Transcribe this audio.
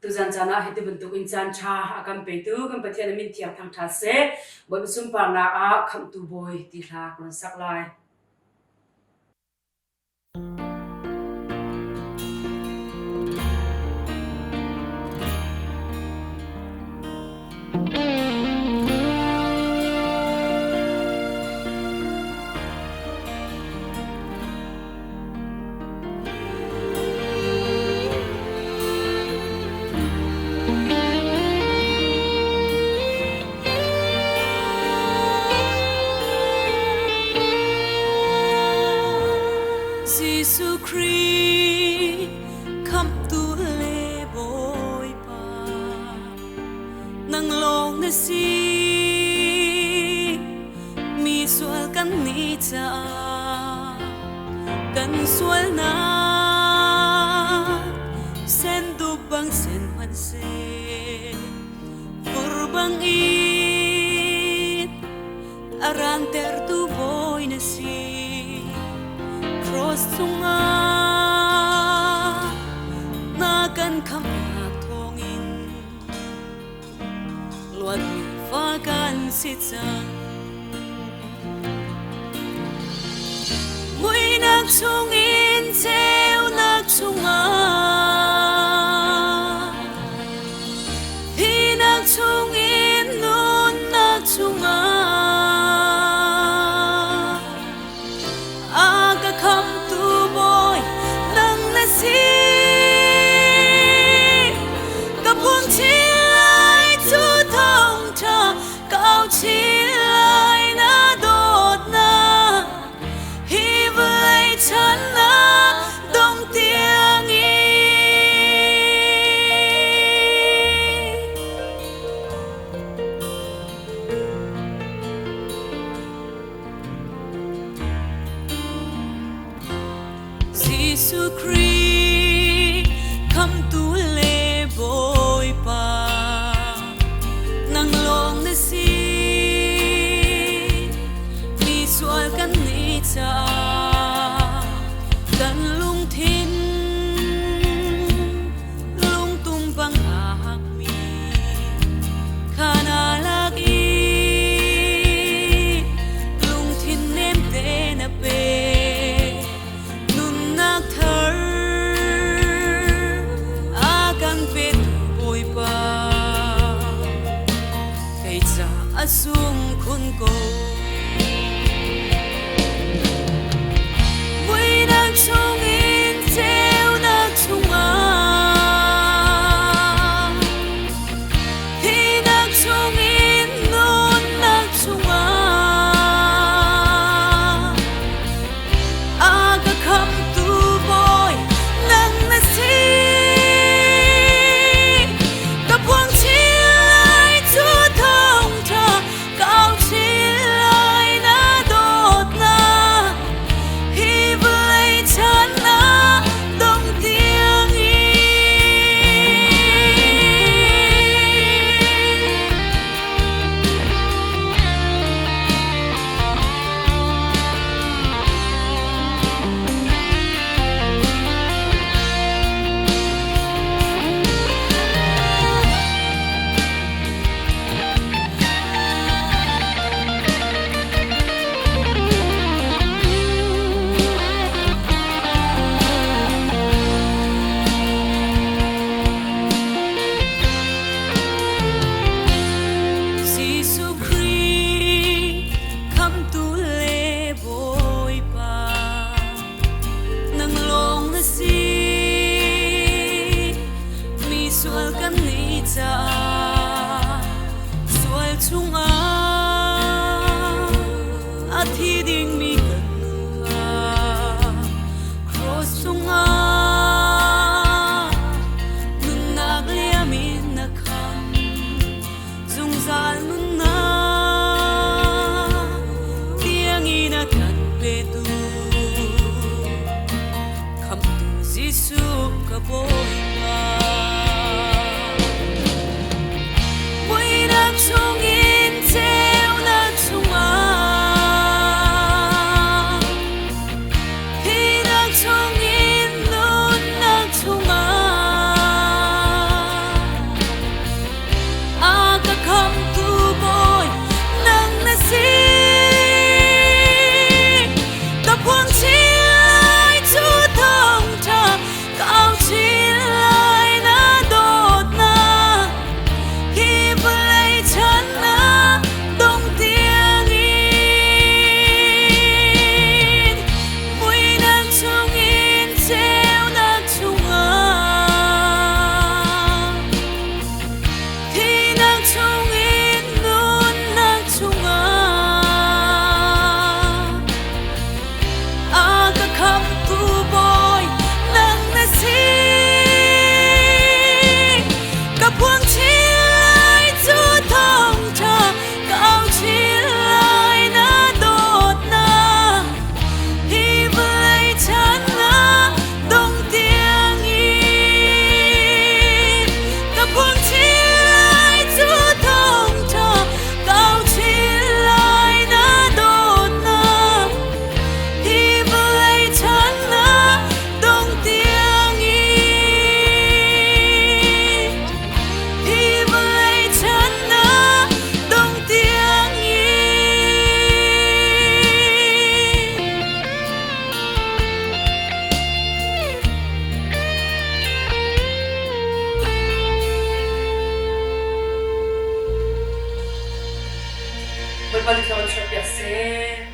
tu zan chana heti buntu in chan cha akam pe tu kam pathian min thiam thang tha se boy sum pa na a kham tu boy ti hla kon sak lai Jesus Christ khắp tu lê bồi pa nang long na si mi sual kan ni cha kan sual na sen du bang sen man se kurbang it aran ter tu boy na si cross sunga na kan kham na thongin luat mi fa kan si chang mui nak sungin cheu nak sunga hi nak sungin nun nak sunga kham tu boy nang na si ka phung chi lai chu thong cha cao chi lai na dot na hi vai chan na dong tiang balik sa konsep ya se